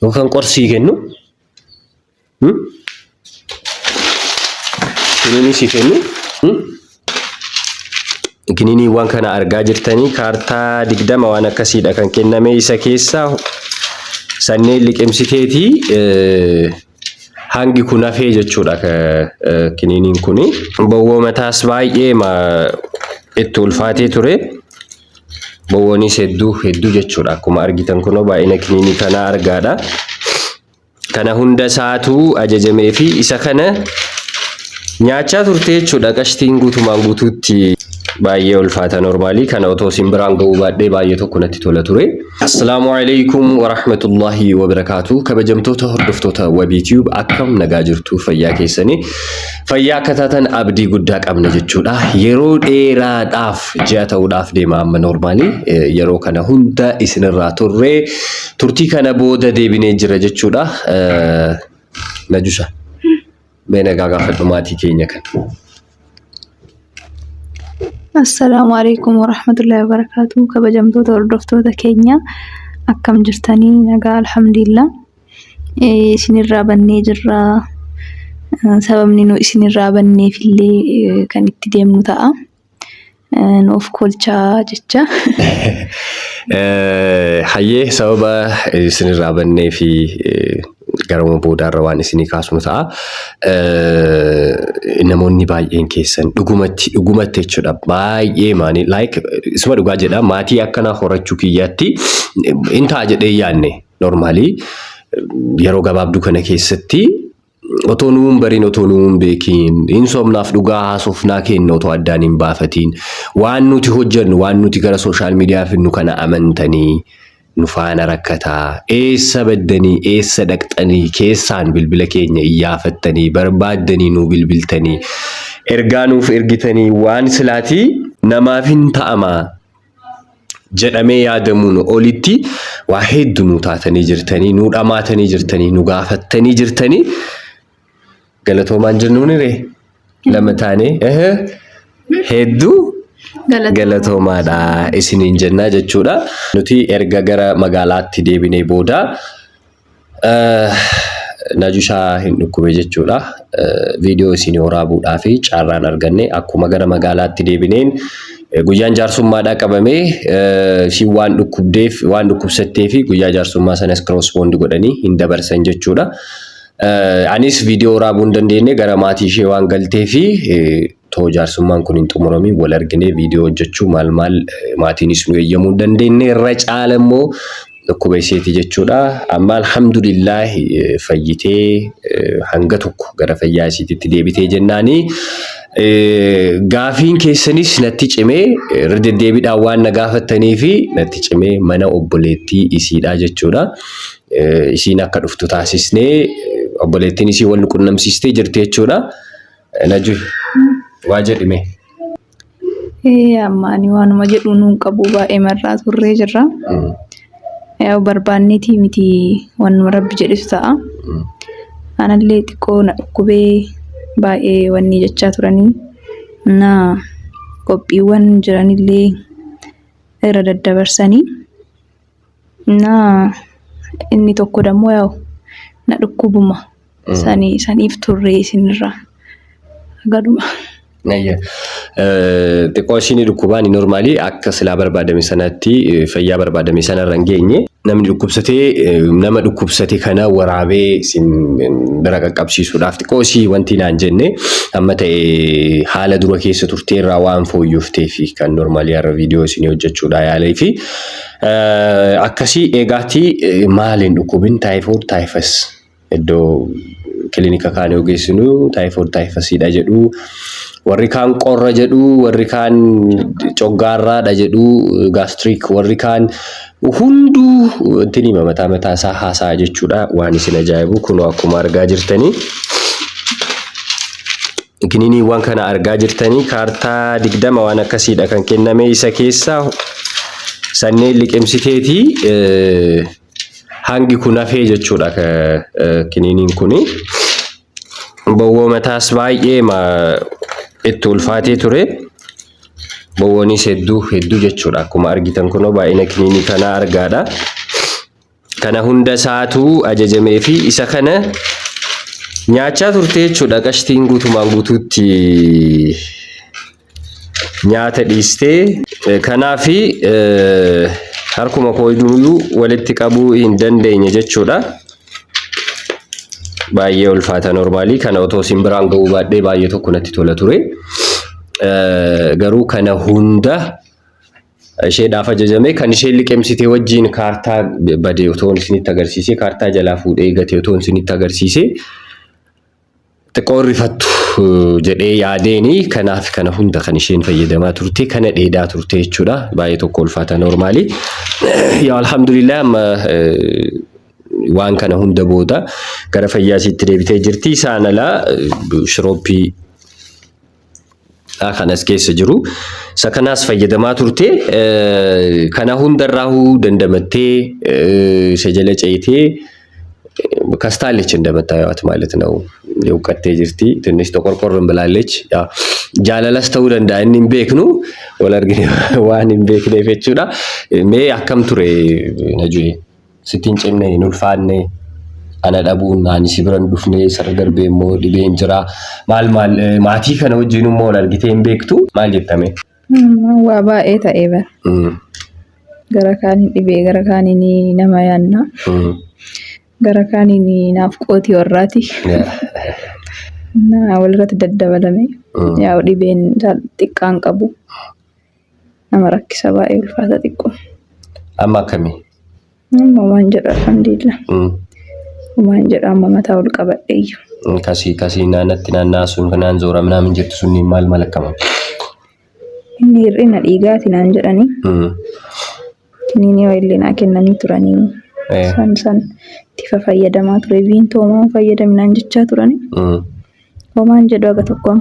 yookaan qorsii kennu kiniinii si kennu kiniiniiwwan kana argaa jirtanii kaartaa 20 waan akkasiidha kan kenname isa keessaa sanneen liqimsiteetii hangi kun hafee jechuudha kiniiniin kuni bowwoo mataas baay'ee itti ulfaatee ture bowwoonis hedduu jechuudha akkuma argitan kunoo baay'ina kiniinii kana argaadha kana hunda isaatu ajajamee fi isa kana nyaachaa turte jechuudha qashtiin guutumaan guutuutti baay'ee ulfaata normaalii kana otoo simbiraan ga'uu baadhee baay'ee tokko natti tola ture. Assalaamu alaykum wa rahmatullahi wa barakaatuh. Kabajamtoota hordoftoota WebTube akkam nagaa jirtu fayyaa keessanii fayyaa akka taatan abdii guddaa qabna jechuudha. Yeroo dheeraadhaaf ji'a ta'uudhaaf deema amma normaalii yeroo kana hunda isinirraa turre turtii kana booda deebinee jira jechuudha. Najusha beena gaafadhu maatii keenya kan. Assalamu alaikum wa rahmatullahi wa barakatuh. Kabajamtoota hordoftoota keenya akkam jirtanii nagaa alhamdulillah. Isinirraa bannee jirra. Sababni nu isinirraa banneef illee kan itti deemnu ta'a. Nuuf kolchaa jecha. Hayyee sababa isinirraa banneef garuma boodarra waan isinii kaasnu ta'a. Namoonni baay'een keessan dhugumatti jechuudha baay'ee maani like isuma dhugaa jedha maatii akkana horachuu kiyyaatti intaa jedhee yaanne normaalii yeroo gabaabduu kana keessatti otoo nuun bariin otoo nuun beekiin insomnaaf dhugaa haasofnaa kenna otoo addaan hin baafatiin waan nuti hojjennu waan nuti gara sooshaal miidiyaa finnu kana amantanii nu faana rakkataa eessa baddanii eessa dhaqxanii keessaan bilbila keenya iyyafattanii barbaaddanii nu bilbiltanii ergaa nuuf ergitanii waan silaatii namaaf hin ta'ama jedhamee yaadamuun olitti waa hedduu nu taatanii jirtanii nu dhamaatanii jirtanii nu gaafattanii jirtanii galatoomaan jennuun iree lama taanee hedduu galatoomaadha isiniin jennaa jechuudha. Nuti erga gara magaalaatti deebinee booda Najushaa hin dhukkube jechuudha. Viidiyoo isinii waraabuudhaa fi carraan arganne akkuma gara magaalaatti deebineen guyyaan jaarsummaadhaa qabamee fi waan dhukkubsattee fi guyyaa jaarsummaa sanas crossbond godhanii hin dabarsan jechuudha. Anis viidiyoo waraabuu hin dandeenye gara maatii ishee waan galtee fi too jaarsummaan kun hin xumuramin wal arginee viidiyoo hojjechuu maal maatiinis nu eeyyamuu hin dandeenye irra caala immoo dhukkuba isheeti jechuudha. Amma alhamdulillah fayyitee hanga tokko gara fayyaa isheetitti deebitee jennaanii gaafiin keessanis natti cimee irra deddeebiidhaan waan na gaafattanii fi natti cimee mana obboleettii isiidha jechuudha. Isiin akka dhuftu taasisnee obboleettiin isii wal qunnamsiistee jirti jechuudha. Naju waa jedhime. Ammaani waanuma jedhu nuun qabu baay'ee marraa turree jirra. Yaa barbaanneetii miti waanuma rabbi jedhisu ta'a. Anallee xiqqoo na dhukkubee baay'ee wanni jechaa turanii na qophiiwwan jiranillee irra daddabarsanii na inni tokko dammoo yaa'u na dhukkubuma saniif turree isinirraa gaduma. Xiqqoo isheen dhukkubaan normaalii akka silaa barbaadame sanatti fayyaa barbaadame sanarra hin geenye namni dhukkubsatee nama dhukkubsate kana waraabee bira qaqqabsiisuudhaaf xiqqoo ishii wanti naan jenne amma ta'e haala dura keessa turteerraa waan fooyyooftee fi kan normaalii har'a viidiyoo isinii hojjechuudha yaalee fi akkasii eegaatti maaliin dhukkubin taayifood taayifas iddoo kilinika kaan ogeessinu taayifood taayifasiidha jedhu. Warri kaan qorra jedhu, warri kaan coggaarraadha jedhu, gastriik, warri kaan hunduu intini mataa isaa haasaa jechuudha. Waan isin ajaa'ibu kun akkuma argaa jirtanii. Kiniiniiwwan kana argaa jirtanii kaartaa 20 waan akkasiidha kan kenname isa keessaa sanneen liqimsiteetii hangi kun hafee jechuudha kiniiniin kuni. Bowwoo mataas baay'ee itti ulfaatee ture. Bowwoonis hedduu jechuudha akkuma argitan kunoo baay'ina kiniinii kana argaadha. kana hunda isaatu ajajamee fi isa kana nyaachaa turte jechuudha. Qashtiin guutumaan guutuutti nyaata dhiistee kanaafi harkuma kooyyuu walitti qabuu hin dandeenye jechuudha. Baay'ee ulfaata normaalii kana otoo simbiraan ga'uu baadhee baay'ee tokko natti tola ture. Garuu kana hunda isheedhaaf ajajame kan isheen liqeemsitee wajjin kaartaa badee otoo isinitti agarsiisee kaartaa jalaa fuudhee gatee otoo isinitti agarsiisee xiqqoo rifattu jedhee yaadeeni kanaaf kana hunda kan isheen fayyadamaa turte kana dheedaa turte jechuudha. Baay'ee tokko ulfaata normaalii. Yaa alhamdulillah amma waan kana hunda booda gara fayyaasiitti deebitee jirti. Isaan alaa shirooppii kanas keessa jiru. Isa kanaas fayyadamaa turte. Kana hundarraahuu dandamattee isa jala ceetee kasታለች እንደምታዩት ማለት ነው። የውቀቴ ጅርቲ ትንሽ ተቆርቆርን ብላለች። ያ ጃለላስ ተው ደንዳ እኒም ቤክኑ ወለርግኒ ዋንም ቤክኔ ፈቹዳ ሜ አከም ቱሬ ነጁይ ስቲንጭኔ ኑልፋኔ አነዳቡና አንሲብረን ዱፍኔ ሰርገርቤ ሞ ዲቤን ጅራ ማልማል ማቲ ከነ ወጅኑ ሞ ወለርግቴን ቤክቱ ማልየተሜ ዋባ ኤታ ኤበ ገረካኒ ዲቤ ገረካኒ ነማያና ገረካኒ ናፍ ቆቲ ወራቲ እና ወልረት ደደበለሜ ያው ዲቤን ጥቃን ቀቡ አመራክ ሰባይ ulfaata ጥቆ አማከሚ ማንጀራ አልሐምዱሊላህ ማንጀራ ማማታ ወል ቀበደይ ካሲ ናነትና ሱን ከናን ዞራ ምናምን ጀት ሱን ይማል መለከማ ኒሪና ዲጋቲ ናንጀራኒ ኒኒ ወይሊና ከነኒ ቱራኒ san tifa fayyadamaa ture viintoomaa fayyadaminaan jechaa turani homaan jedhu aga tokko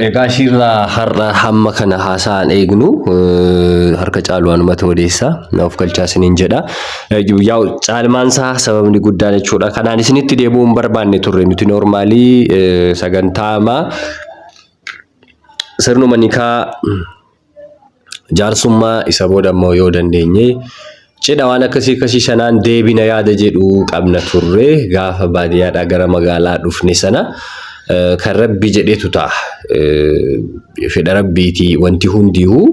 egaa shirra har'a hamma kana haasaan eegnu harka caaluwaanuma toodeessa naaf galchaa isiniin jedha. Yaa caalmaan isaa sababni guddaan jechuudha. Kanaan isinitti deebi'uun barbaanne turre nuti normaalii sagantaama sirnuma nikaa jaarsummaa isa booda immoo yoo dandeenye cidha waan akkasii sanaan deebina yaada jedhu qabna turre gaafa baadiyyaadhaa gara magaalaa dhufne sana kan rabbi jedhetu ta'a. Fedha rabbiiti wanti hundiyyuu.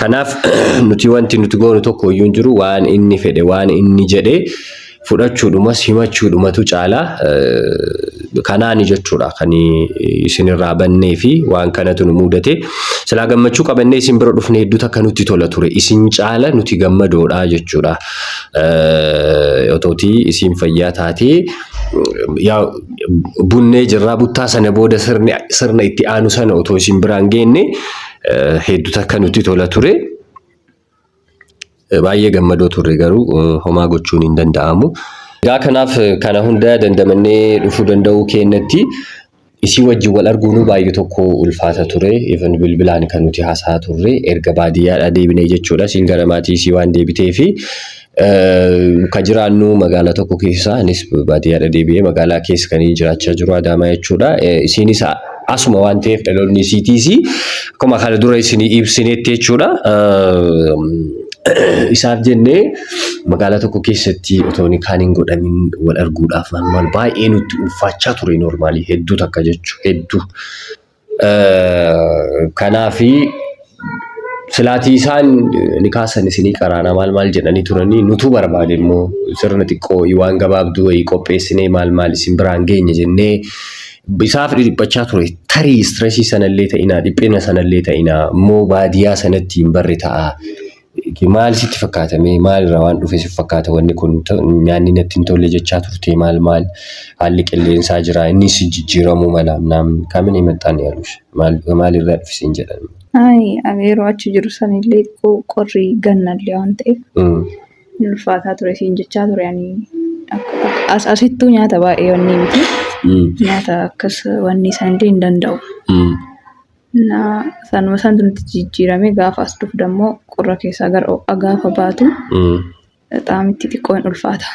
Kanaaf nuti wanti nuti goonu tokko iyyuu hin jiru waan inni fedhe waan inni jedhe fudhachuudhumas himachuudhumatu caala. Kanaani jechuudha kan isinirraa bannee fi waan kanatu nu mudate silaa gammachuu qabannee isin bira dhufne hedduu takka nutti tola ture isin caala nuti gammadoodha jechuudha. Otooti isin fayyaa taatee yaa bunnee jirraa buttaa sana booda sirna itti aanu sana otoo isin biraan geenne hedduu takka nutti tola ture. Baay'ee gammadoo turre garuu homaa gochuun hin danda'amu. Egaa kanaaf kana hunda dandamannee dhufuu danda'uu keenyatti isii wajjin wal arguun baay'ee tokko ulfaata ture. Even bilbilaan kan nuti haasaa turre erga baadiyyaadhaa deebinee jechuudha. Isin gara maatii isii waan deebitee fi kan jiraannu magaalaa tokko keessa anis baadiyyaadhaa deebi'ee magaalaa keessa kan jiraachaa jiru Adaamaa jechuudha. Isiinis asuma waan ta'eef dhaloonni isiitiis akkuma kana dura isinii ibsinetti jechuudha. Isaaf jennee magaalaa tokko keessatti otoo nikaan hin godhamin wal arguudhaaf maal baay'ee nutti ulfaachaa ture normaalii hedduu takka jechuu hedduu. Kanaafi silaatii isaan nikaasan isinii qaraana maal jedhanii turanii nutu barbaade immoo sirna xiqqoo waan gabaabduu wayii qopheessinee maal isin biraan geenye jennee isaaf dhiphachaa ture. Tarii stressii sanallee ta'inaa dhiphina sanallee ta'inaa immoo baadiyyaa sanatti hin barre ta'a. Maal sitti fakkaatame maal irraa waan dhufe sitti fakkaata wanni kun nyaanni natti hin tolle jechaa turte maal haalli qilleensaa jira inni si jijjiiramuu mala namni kamiin himattaan yaalush maal irraa dhufisiin jedhan. Yeroo achi jiru sanillee qorri gannallee waan ta'eef ulfaataa ture siin jechaa ture asittuu nyaata baay'ee wanni miti nyaata akkas wanni sanillee hin danda'u. Na sanuma santu nuti jijjiirame gaafa as dhufu dammoo qorra keessaa gara ho'a gaafa baatu xaamitti xiqqoo hin ulfaata.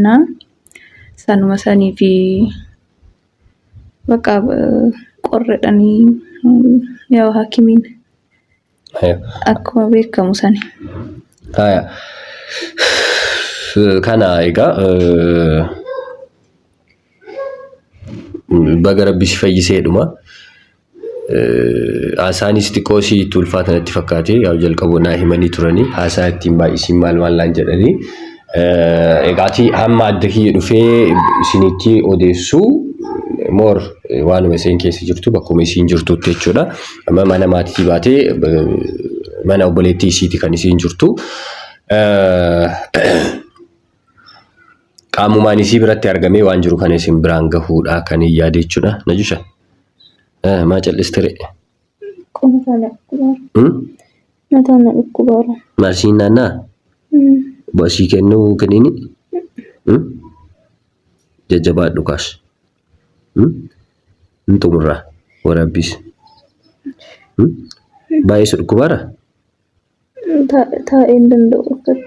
Na sanuma sanii fi bakka qorredhanii yaa hakimiin akkuma beekamu sani Haya. Kana egaa baga rabbi si fayyiseedhuma. Haasaanis xiqqoo si ulfaatanatti fakkaate yaa jalqaboo naa himanii turanii haasaa ittiin baay'isiin maal laan jedhanii egaati hamma adda kiyya dhufee isinitti odeessuu moor waanuma isheen keessa jirtu bakkuma isiin jirtutti jechuudha. Amma mana maatii baatee mana obboleettii isiiti kan isiin jirtu. Qaamumaan isii biratti argamee waan jiru kan isin biraan gahuudha kan yaade jechuudha. Najusha. ما جلستري قوم طالع كبار ما طالع كبار ماشينا نا بس يكنو كنيني ججبات لوكاش انتو مرة ورابيس بايس الكبار تا إندن دو وقت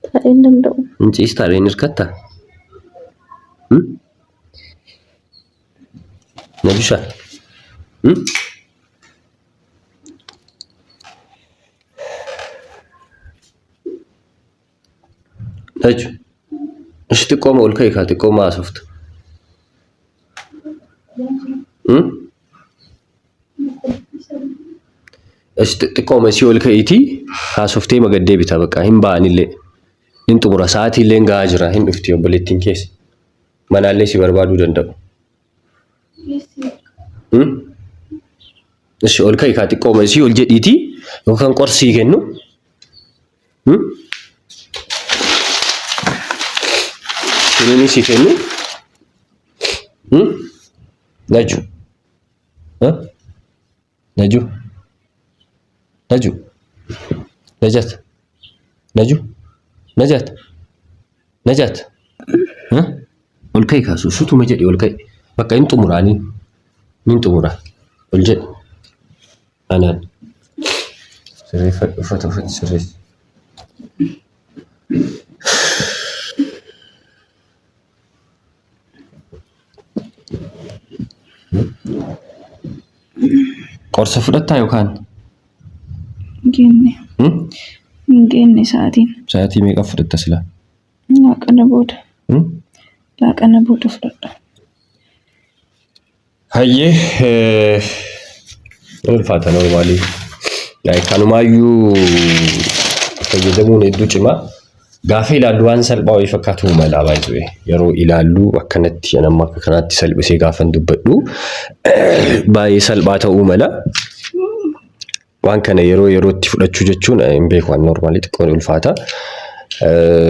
تا إندن دو انت إستارين الكتا نبيشا نجو ايش تقوم اقول كيف تقوم ما شفت ايش تقوم ايش يقول كيتي شفتي ما قد بيتا بقى هم باني اللي انتو مراساتي اللي نغاجرا هن افتيو بلتين كيس ما نالي سي بربادو دندو ايش اول كاي كاتي قوم ايش يقول جديتي وكان قرصي كنو شنو سي كنو نجو ها نجو نجو نجات نجو نجات نجات ها اول كاي كاسو شو تو مجدي اول كاي بقى انتو مراني مين تمرة الجد أنا سري فتفت سري قرص فرطة يوكان جيني ساعتين ميقا فرطة سلا لا كان بود فرطة هاي الفاتة نورمالي يعني كانوا مايو فجدمون الدوشما غافي لالوان سلبا ويفكاتو مالا بايزوي يرو إلالو وكانت ينما كانت سلبسي غافن دبتو باي سلبا تاو مالا وان كان يرو تفلتشو جتشون امبيك وان نورمالي تكون الفاتة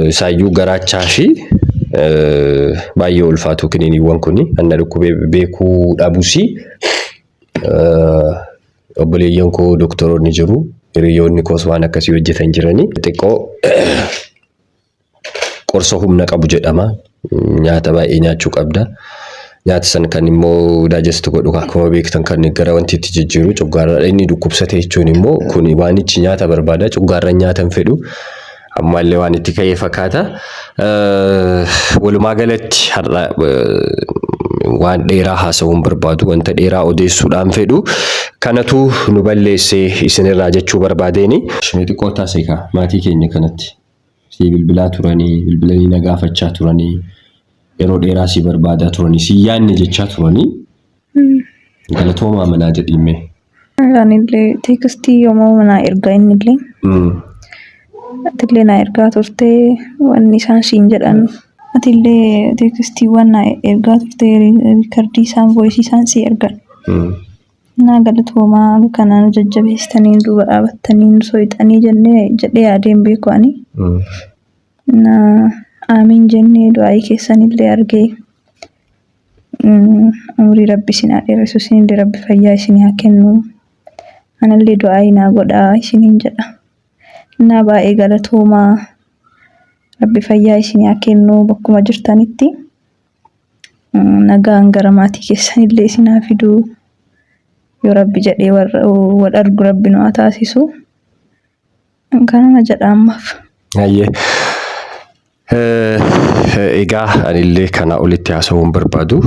سايو غراتشاشي baay'ee ulfaatu kiniiniiwwan kuni anna dhukkubee beekuu dhabuusi obboleeyyan koo doktoroonni jiru hiriyoonni koos waan akkasii hojjetan jiranii xiqqoo qorsa humna qabu jedhama nyaata baay'ee nyaachuu qabda nyaata san kan immoo daajest godhu akkuma beektan kan gara wanti itti jijjiiru cuggaarra inni dhukkubsate jechuun immoo kuni waan ichi nyaata barbaada cuggaarra nyaatan fedhu ammallee waan itti ka'ee fakkaata walumaa galatti har'a waan dheeraa haasawuun barbaadu wanta dheeraa odeessuudhaan fedhu kanatu nu balleessee isinirraa jechuu barbaadeeni shimii xiqqoo taasise ka maatii keenya kanatti si bilbilaa turanii bilbilanii na gaafachaa turanii yeroo dheeraa si barbaadaa turanii si yaanne jechaa turanii galatoomaa manaa jedhime anillee teekstii yommuu manaa ergaa innillee atillee na ergaa turte wanni isaan siin jedhan atillee teekstiiwwan na ergaa turte riikardii isaan voice isaan si ergan na galatoomaa kanaan jajjabeessitanii duuba dhaabattanii soixanii jennee jedhee yaadeen beeku ani na amiin jennee du'aa keessanillee argee umrii rabbi isin dheeressu isinillee rabbi fayyaa isin haa kennu anallee du'aa naa godhaa isiniin jedha na baay'ee galatoomaa rabbi fayyaa isin haa kennu bakkuma jirtanitti nagaan gara maatii keessanillee isin haa fidu yoo rabbi jedhee wal argu rabbi nu haa taasisu kanuma jedha ammaaf. Ayyee egaa anillee kana olitti haasawuun barbaadu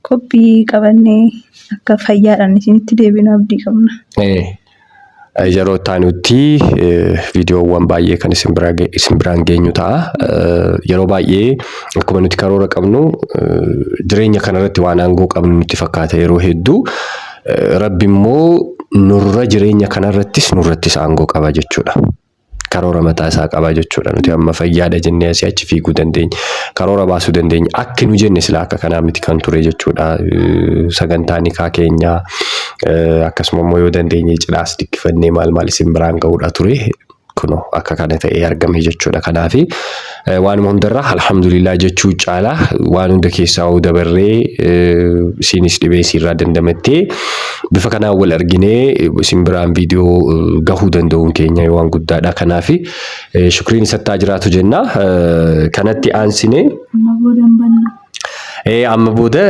qophii qabannee akka fayyaadhaan isinitti deebinu abdii qabna. Yeroo taanutti viidiyoowwan baay'ee kan isin biraan geenyu ta'a. Yeroo baay'ee akkuma nuti karoora qabnu jireenya kanarratti waan aangoo qabnu nutti fakkaata yeroo hedduu. Rabbi immoo nurra jireenya kanarrattis nurrattis aangoo qaba jechuudha. Karoora mataa isaa qaba jechuudha. Nuti amma fayyaadha jennee asii achi fiiguu dandeenya. Karoora baasuu dandeenya. Akka nu jenne silaa akka kanaa miti kan ture jechuudha. Sagantaa nikaa keenyaa akkasuma immoo yoo dandeenye cidhaas dikkifannee maal isin biraan ga'uudha ture. Kunoo akka kana ta'ee argame jechuudha. Kanaafi waanuma hundarraa alhamdulillah jechuu caalaa waan hunda keessaa dabarree isinis dhibee isiirraa dandamattee bifa kanaan wal arginee isin biraan viidiyoo gahuu danda'uun keenya waan guddaadha. Kanaafi shukriin isattaa jiraatu jenna. Kanatti aansine amma booda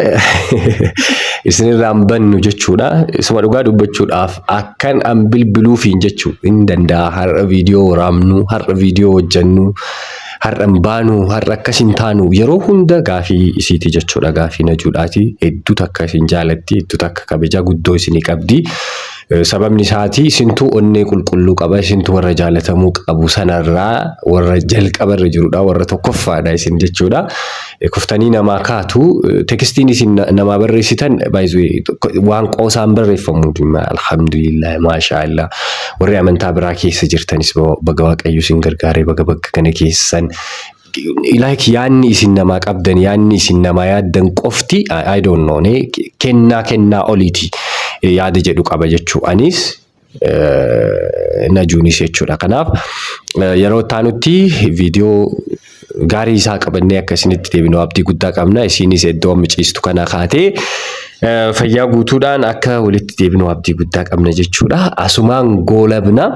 isinirraan bannu jechuudha. Isuma dhugaa dubbachuudhaaf akkan an bilbiluufiin jechuu hin danda'a. Har'a viidiyoo waraabnu, har'a viidiyoo hojjennu, har'a baanu, har'a akkasin taanu yeroo hunda gaafii isiiti jechuudha. Gaafii najuudhaati. Hedduu takka isin jaalatti, hedduu takka kabajaa guddoo isinii qabdi. Sababni isaatii isintuu onnee qulqulluu qaba, isintuu warra jaalatamuu qabu sanarraa warra jalqabarra jirudha, warra tokkoffaadha isin jechuudha. Kuftanii namaa kaatu tekstiin isin namaa barreessitan waan qoosaan barreeffamu alhamdulillah maashaallah. Warri amantaa biraa keessa jirtanis baga Waaqayyo isin gargaaree baga bakka kana keessan like yaanni isin namaa qabdan yaanni isin namaa yaaddan qofti I don't know kennaa oliiti yaada jedhu qaba jechuu anis najuunis jechuudha. Kanaaf yeroo taanutti viidiyoo gaarii isaa qabannee akka isinitti deebinu abdii guddaa qabna. Isinis iddoo miciistu kana kaatee fayyaa guutuudhaan akka walitti deebinu abdii guddaa qabna jechuudha. Asumaan goolabna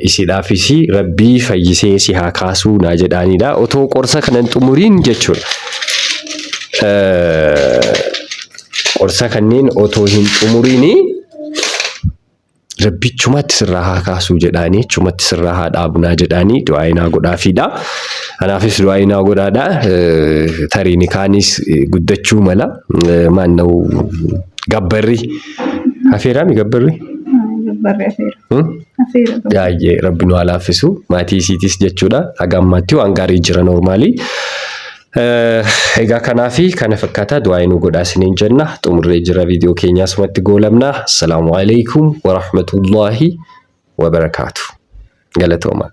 isiidhaafis Rabbii fayyisee si haa kaasuu naa jedhaanidha. Otoo qorsa kanan xumuriin jechuudha. Qorsa kanneen otoo hin xumuriini Rabbi chumatti sirraa haa kaasuu jedhaanii chumatti sirraa haa dhaabnaa jedhaanii du'aayinaa godhaafiidha. Kanaafis du'aayinaa godhaadha. Tariini kaanis guddachuu mala maanna'u gabbarri hafeeraami gabbarri. Yaa'ee Rabbi nu haa laaffisu maatii isiitis jechuudha. Haga ammaatti waan gaarii jira normaalii. Egaa kanaafi kana fakkaata du'aayinuu godhaa isiniin jenna. Xumurree jira viidiyoo keenyaa asumatti goolabna. Assalaamu alaikum wa rahmatullahi wa barakaatuh. Galatooma.